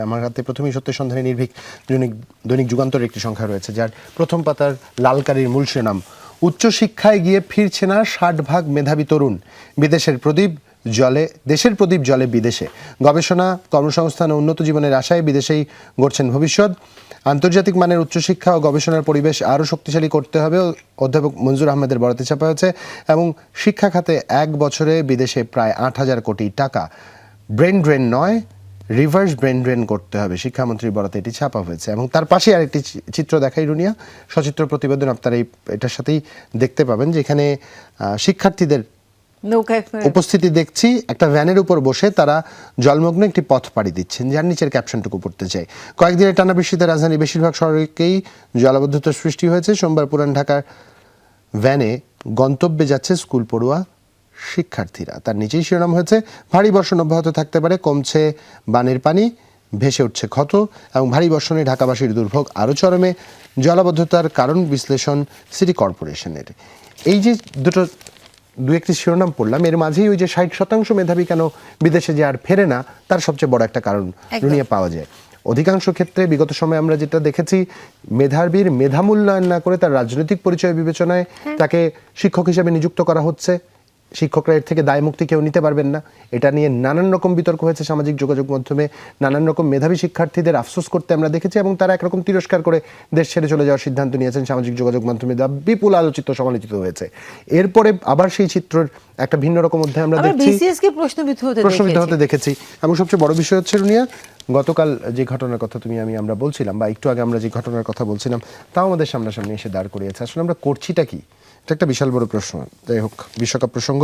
আমার হাতে প্রথমেই সত্য সন্ধানী নির্ভীক দৈনিক যুগান্তরের একটি সংখ্যা রয়েছে, যার প্রথম পাতার লালকারির মূল শিরোনাম, উচ্চশিক্ষায় গিয়ে ফিরছে না 60% মেধাবী তরুণ, দেশের প্রদীপ জলে বিদেশে। গবেষণা, কর্মসংস্থান ও উন্নত জীবনের আশায় বিদেশেই গড়ছেন ভবিষ্যৎ। আন্তর্জাতিক মানের উচ্চশিক্ষা ও গবেষণার পরিবেশ আরও শক্তিশালী করতে হবে অধ্যাপক মঞ্জুর আহমেদের বরাতে ছাপা হয়েছে। এবং শিক্ষা খাতে 1 বছরে বিদেশে প্রায় 8,000 কোটি টাকা। ব্রেন ড্রেন নয়, রিভার্স ব্রেন ড্রেন করতে হবে, শিক্ষামন্ত্রীর বরাতে এটি ছাপা হয়েছে। এবং তার পাশে আরেকটি চিত্র দেখাই রুনিয়া, সচিত্র প্রতিবেদন আপনারা এটার সাথেই দেখতে পাবেন, যেখানে শিক্ষার্থীদের উপস্থিতি দেখছি। একটা ভ্যানের উপর বসে তারা জলমগ্ন একটি পথ পাড়ি দিচ্ছেন, যার নিচের ক্যাপশনটুকু পড়তে চাই। কয়েকদিনের টানা বৃষ্টিতে রাজধানীর বেশিরভাগ সড়কেই জলাবদ্ধতার সৃষ্টি হয়েছে। সোমবার পুরান ঢাকার ভ্যানে গন্তব্যে যাচ্ছে স্কুল পড়ুয়া শিক্ষার্থীরা। তার নিচেই শিরোনাম হয়েছে, ভারী বর্ষণ অব্যাহত থাকতে পারে, কমছে বানের পানি, ভেসে উঠছে ক্ষত। এবং ভারী বর্ষণে ঢাকাবাসীর দুর্ভোগ আরও চরমে, জলাবদ্ধতার কারণ বিশ্লেষণ সিটি কর্পোরেশনের। এই যে দু একটি শিরোনাম পড়লাম, এর মাঝেই ওই যে 60% মেধাবী কেন বিদেশে যে আর ফেরে না, তার সবচেয়ে বড় একটা কারণ দুনিয়া পাওয়া যায়। অধিকাংশ ক্ষেত্রে বিগত সময়ে আমরা যেটা দেখেছি, মেধাবীর মেধা মূল্যায়ন না করে তার রাজনৈতিক পরিচয় বিবেচনায় তাকে শিক্ষক হিসেবে নিযুক্ত করা হচ্ছে। শিক্ষকরা এর থেকে দায় মুক্তি কেউ নিতে পারবেন না। এটা নিয়ে নানান রকম বিতর্ক হয়েছে সামাজিক যোগাযোগ মাধ্যমে। নানান রকম মেধাবী শিক্ষার্থীদের আফসোস করতে আমরা দেখেছি, এবং তারা একরকম তিরস্কার করে দেশ ছেড়ে চলে যাওয়ার সিদ্ধান্ত নিয়েছেন। সামাজিক যোগাযোগ মাধ্যমে বিপুল আলোচিত সমালোচিত হয়েছে। এরপরে আবার সেই চিত্রের একটা ভিন্ন রকম অধ্যায় আমরা দেখছি, প্রশ্নবিদ্ধ হতে দেখেছি। এবং সবচেয়ে বড় বিষয় হচ্ছে রুনিয়া, গতকাল যে ঘটনার কথা আমরা বলছিলাম, বা একটু আগে আমরা যে ঘটনার কথা বলছিলাম, তাও আমাদের সামনাসামনি এসে দাঁড় করিয়েছে। আসলে আমরা করছিটা কি, এটা একটা বিশাল বড় প্রশ্ন। যাই হোক, বিশ্বকাপ প্রসঙ্গ।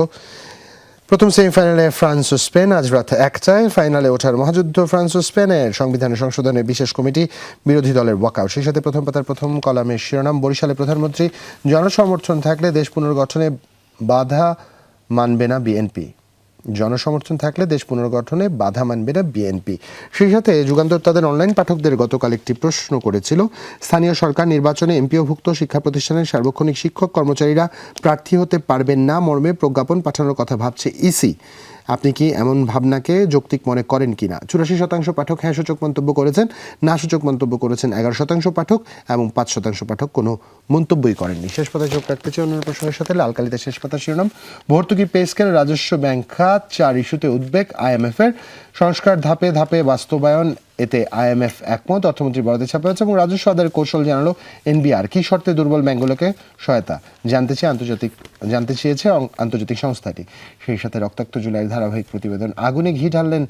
প্রথম সেমিফাইনালে ফ্রান্স ও স্পেন, আজ রাত 1টায় ফাইনালে ওঠার মহাযুদ্ধ ফ্রান্স ও স্পেনের। সংবিধানের সংশোধনের বিশেষ কমিটি, বিরোধী দলের ওয়াকআউট। সেই সাথে প্রথম পাতার প্রথম কলামের শিরোনাম, বরিশালে প্রধানমন্ত্রী, জনসমর্থন থাকলে দেশ পুনর্গঠনে বাধা মানবে না বিএনপি। জনসমর্থন থাকলে দেশ পুনর্গঠনে বাধা মানবে না বিএনপি। সেই সাথে যুগান্তর তাদের অনলাইন পাঠকদের গতকাল একটি প্রশ্ন করেছিল, স্থানীয় সরকার নির্বাচনে এমপিওভুক্ত শিক্ষা প্রতিষ্ঠানের সার্বক্ষণিক শিক্ষক কর্মচারীরা প্রার্থী হতে পারবেন না মর্মে প্রজ্ঞাপন পাঠানোর কথা ভাবছে ইসি। আপনি কি এমন ভাবনাকে যৌক্তিক মনে করেন কিনা? 84% পাঠক হ্যাঁ সূচক মন্তব্য করেছেন, না সূচক মন্তব্য করেছেন 11% পাঠক, এবং 5% পাঠক কোনো মন্তব্যই করেননি। শেষ পাতায় চোখ রাখতে চাই অন্য প্রসঙ্গের সাথে। লাল কালিতে শেষ পাতা শিরোনাম, ভর্তুকি পে স্কেল, রাজস্ব ব্যাংক খাত, 4 ইস্যুতে উদ্বেগ IMF-এর, সংস্কার ধাপে ধাপে বাস্তবায়ন, এতে IMF একমত, অর্থমন্ত্রী বরাতে ছাপা হয়েছে। এবং রাজস্ব আদায়ের কৌশল জানালো NBR, কি শর্তে দুর্বল ব্যাংকগুলোকে সহায়তা জানতে চেয়েছে আন্তর্জাতিক সংস্থাটি। সেই সাথে রক্তাক্ত জুলাইয়ের ধারাবাহিক প্রতিবেদন, আগুনে ঘি ঢাললেন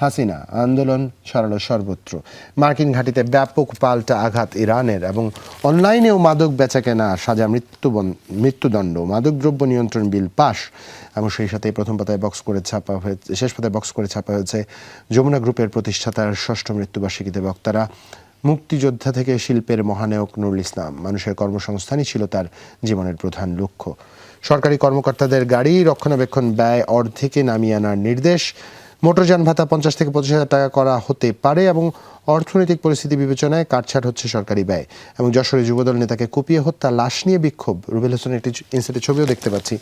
হাসিনা, আন্দোলন ছড়ালো সর্বত্র। মার্কিন ঘাঁটিতে ব্যাপক পাল্টা আঘাত ইরানের, এবং অনলাইনেও মাদক বেচাকেনা সাজা মৃত্যুদণ্ড, মাদকদ্রব্য নিয়ন্ত্রণ বিল পাশ। এবং সেই সাথে প্রথম পাতায় শেষ পাতায় বক্স করে ছাপা হয়েছে, যমুনা গ্রুপের প্রতিষ্ঠাতার 6ষ্ঠ মৃত্যুবার্ষিকীতে বক্তারা, মুক্তিযোদ্ধা থেকে শিল্পের মহানায়ক নুরুল ইসলাম, মানুষের কর্মসংস্থানই ছিল তার জীবনের প্রধান লক্ষ্য। সরকারি কর্মকর্তাদের গাড়ি রক্ষণাবেক্ষণ ব্যয় অর্ধেকে নামিয়ে আনার নির্দেশ। মোটরযান ভাতা 50 থেকে 25,000 টাকা করা হতে পারে, এবং অর্থনৈতিক পরিস্থিতি বিবেচনায় কাটছাট হচ্ছে সরকারি ব্যয়। এবং যশোরে যুবদল নেতাকে কুপিয়ে হত্যা, লাশ নিয়ে বিক্ষোভ। রুবেল হোসেনের একটি ইনস্টাতে ছবিও দেখতে পাচ্ছি।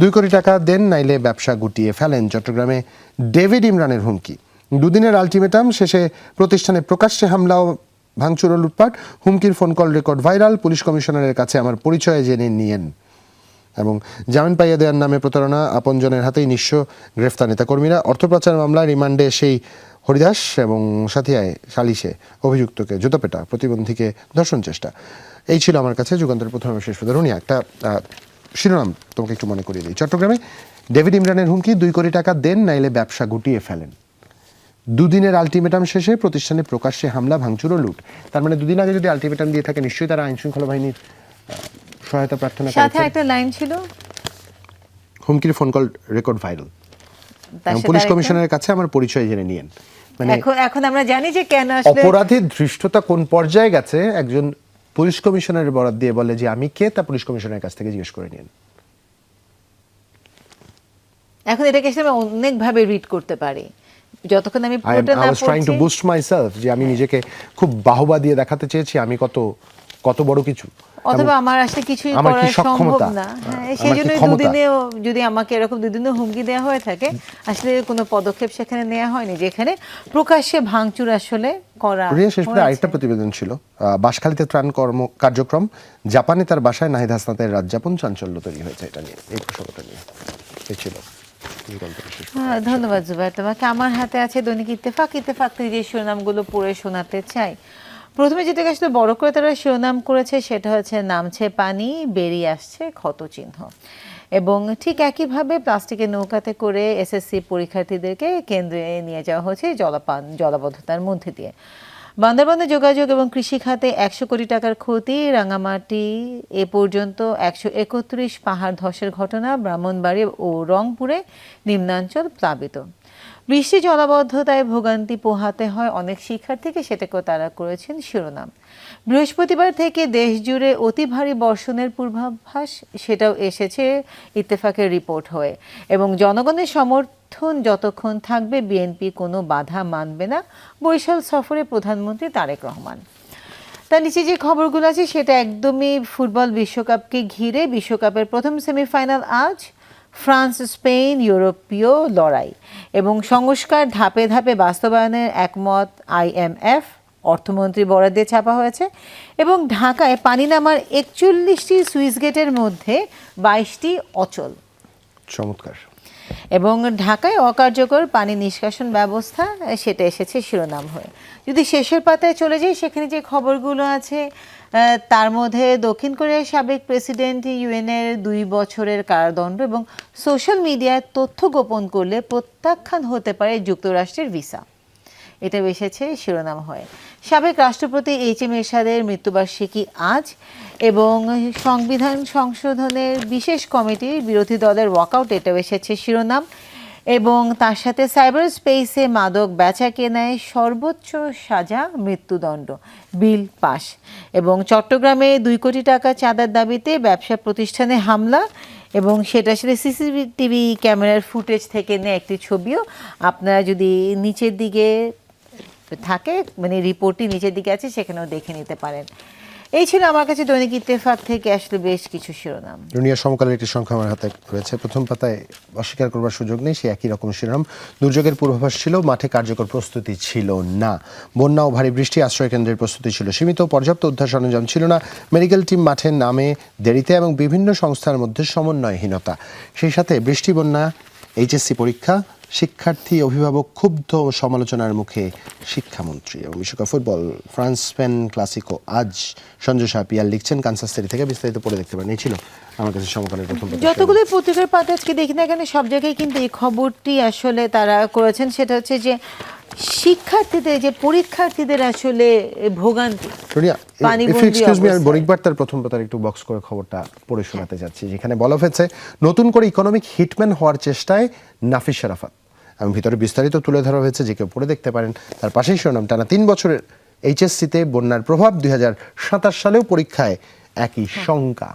2 কোটি টাকা দেন, নাইলে ব্যবসা গুটিয়ে ফেলেন। চট্টগ্রামে ডেভিড ইমরানের হুমকি, দুদিনের আলটিমেটাম শেষে প্রতিষ্ঠানে প্রকাশ্যে হামলা ও ভাঙচুর ও লুটপাট, হুমকির phone call record viral, police কমিশনারের কাছে আমার পরিচয় জেনে নিয়েন। এবং জামিন পাইয়ে দেওয়ার নামে প্রতারণা, আপনজনের হাতেই নিঃস্ব গ্রেফতার নেতাকর্মীরা। অর্থ পাচার মামলায় রিমান্ডে সেই হরিদাস এবং সাথিয়ায় সালিশে অভিযুক্তকে জুতাপেটা, প্রতিবন্ধীকে ধর্ষণ চেষ্টা। এই ছিল আমার কাছে যুগান্তরের প্রথম শেষ রুনিয়া। একটা শিরোনাম তোমাকে একটু মনে করিয়ে দিই। চট্টগ্রামে ডেভিড ইমরানের হুমকি, 2 কোটি টাকা দেন, নাইলে ব্যবসা গুটিয়ে ফেলেন। 2 দিনের আলটিমেটাম শেষে প্রতিষ্ঠানে প্রকাশ্যে হামলা, ভাঙচুর ও লুট। তার মানে 2 দিন আগে যদি আলটিমেটাম দিয়ে থাকে, নিশ্চয়ই তারা আইন শৃঙ্খলা বাহিনীর সহায়তা প্রার্থনা করেছে। সাথে একটা লাইন ছিল, হুমকির phone call record viral, police কমিশনারের কাছে আমার পরিচয় জেনে নিয়েন। মানে এখন আমরা জানি যে কেন আসলে অপরাধীর ধৃষ্টতা কোন পর্যায়ে গেছে। একজন পুলিশ কমিশনারের বরাত দিয়ে বলে যে আমি কে, তা পুলিশ কমিশনারের কাছ থেকে জিজ্ঞেস করে নিন। এখন এটাকে আমরা অনেক ভাবে রিড করতে পারি। যতক্ষণ আমি পুরোটা না পড়ছি, ট্রাইং টু বুস্ট মাইসেলফ, যে আমি নিজেকে খুব বাহবা দিয়ে দেখাতে চেয়েছি আমি কত বড় কিছু। অথবা আমার আসলে কিছুই আমার কি করা সম্ভব সক্ষমতা? না, হ্যাঁ, আমার সেই কি জন্য ক্ষমতা? দুদিনেও যদি আমাকে এরকম দুদিনে হুমকি দেওয়া হয়ে থাকে, আসলে কোনো পদক্ষেপ সেখানে নেওয়া হয়নি যেখানে প্রকাশ্যে ভাঙচুর আসলে করা রিয়া, শেষ করে হয়েছে। আরেকটা প্রতিবেদন ছিল বাঁশখালীতে ত্রাণ কার্যক্রম, জাপানে তার বাসায় নাহিদ হাসনাতের রাতযাপন, চাঞ্চল্য তৈরি হয়েছে এটা নিয়ে, এই প্রসঙ্গটা নিয়ে। এই ছিল যুগান্তরের শেষ হ্যাঁ, ধন্যবাদ জুবাইর তোমাকে। আমার হাতে আছে দৈনিক ইত্তেফাক। ইত্তেফাক থেকে যে শিরোনামগুলো পড়ে শোনাতে চাই। প্রথমে যেটাকে আসলে বড় করে তারা শিরোনাম করেছে সেটা হচ্ছে নামছে পানি, বেরিয়ে আসছে ক্ষতচিহ্ন। এবং ঠিক একইভাবে প্লাস্টিকের নৌকাতে করে এসএসসি পরীক্ষার্থীদেরকে কেন্দ্রে নিয়ে যাওয়া হয়েছে জলাবদ্ধতার মধ্যে দিয়ে। বান্দরবানে যোগাযোগ এবং কৃষি খাতে 100 কোটি টাকার ক্ষতি, রাঙামাটি এ পর্যন্ত 131 পাহাড় ধসের ঘটনা, ব্রাহ্মণবাড়ি ও রংপুরে নিম্নাঞ্চল প্লাবিত। বৃষ্টি জলাবদ্ধতায় ভোগান্তি পোহাতে হয় অনেক শিক্ষার্থীকে, সেটাকেও তারা করেছেন শিরোনাম। বৃহস্পতিবার থেকে দেশ জুড়ে অতি ভারী বর্ষণের পূর্বাভাস, সেটাও এসেছে ইত্তেফাকের রিপোর্ট হয়ে। এবং জনগণের সমর্থন যতক্ষণ থাকবে বিএনপি কোনো বাধা মানবে না, বরিশাল সফরে প্রধানমন্ত্রী তারেক রহমান। তার নিচে যে খবরগুলো আছে সেটা একদমই ফুটবল বিশ্বকাপকে ঘিরে। বিশ্বকাপের প্রথম সেমিফাইনাল আজ, ফ্রান্স স্পেন ইউরোপীয় লড়াই এবং সংস্কার ধাপে ধাপে বাস্তবায়নের একমত IMF, অর্থমন্ত্রী বরাদ্দে ছাপা হয়েছে। এবং ঢাকায় পানি নামার 41টি সুইচ গেটের মধ্যে 22টি অচল। চমৎকার। এবং ঢাকায় অকার্যকর পানি নিষ্কাশন ব্যবস্থা, সেটা এসেছে শিরোনাম হয়ে। যদি শেষের পাতায় চলে যাই, সেখানে যে খবরগুলো আছে তার মধ্যে দক্ষিণ কোরিয়ার সাবেক প্রেসিডেন্ট ইউএনের 2 বছরের কারাদণ্ড এবং সোশ্যাল মিডিয়ায় তথ্য গোপন করলে প্রত্যাখ্যান হতে পারে যুক্তরাষ্ট্রের ভিসা, এটা এসেছে শিরোনাম হয়ে। সাবেক রাষ্ট্রপতি HM এরশাদের মৃত্যুবার্ষিকী আজ এবং সংবিধান সংশোধনের বিশেষ কমিটির বিরোধী দলের ওয়াকআউট, এটাও এসেছে শিরোনাম। এবং তার সাথে সাইবার স্পেসে মাদক বেচা কেনায় সর্বোচ্চ সাজা মৃত্যুদণ্ড বিল পাস। এবং চট্টগ্রামে 2 কোটি টাকা চাঁদার দাবিতে ব্যবসা প্রতিষ্ঠানে হামলা, এবং সেটা আসলে CCTV ক্যামেরার ফুটেজ থেকে নেওয়া একটি ছবিও। আপনারা যদি নিচের দিকে থাকে, মানে রিপোর্টটি নিচের দিকে আছে, সেখানেও দেখে নিতে পারেন। এই ছিল আমার কাছে দৈনিক ইত্তেফাক থেকে আসলে বেশ কিছু শিরোনাম। দুনিয়ার সমকালের একটি সংখ্যা আমার হাতে রয়েছে, প্রথম পাতায় অস্বীকার করবার সুযোগ নেই, সে একই রকম শিরোনাম। দুর্যোগের পূর্বাভাস ছিল, মাঠে কার্যকর প্রস্তুতি ছিল না। বন্যা ও ভারী বৃষ্টি, আশ্রয় কেন্দ্রের প্রস্তুতি ছিল সীমিত, পর্যাপ্ত উদ্ধার সরঞ্জাম ছিল না, মেডিকেল টিম মাঠে নামে দেরিতে এবং বিভিন্ন সংস্থার মধ্যে সমন্বয়হীনতা। সেই সাথে বৃষ্টি, বন্যা, HSC পরীক্ষা, শিক্ষার্থী অভিভাবক ক্ষুব্ধ ও সমালোচনার মুখে শিক্ষামন্ত্রী। এবং বিশ্বকাপ ফুটবল, ফ্রান্স স্পেন ক্লাসিকো আজ। সঞ্জয় শাহ পিয়াল লিখছেন কানসাস সিটি থেকে, বিস্তারিত পড়ে দেখতে পারেন। এই ছিল আমার কাছে সমকালের প্রথম পাতা। যতগুলো পত্রিকার পাতা আজকে দেখি না কেন, সব জায়গায় কিন্তু এই খবরটি আসলে তারা করেছেন, সেটা হচ্ছে যে শিক্ষার্থীদের, যে পরীক্ষার্থীদের আসলে ভোগান্তি, পানিবন্দী আমি অবস্থায়। বণিক বার্তার প্রথম পাতার একটু বক্স করে খবরটা পড়ে শোনাতে যাচ্ছি, যেখানে বলা হয়েছে নতুন করে ইকোনমিক হিটম্যান হওয়ার চেষ্টায় নাফিস শারাফাত। এবং ভিতরে বিস্তারিত তুলে ধরা হয়েছে, যে কেউ পড়ে দেখতে পারেন। তার পাশেই শিরোনাম, টানা 3 বছরের HSC-তে বন্যার প্রভাব, 2027 সালেও পরীক্ষায় একই শঙ্কা।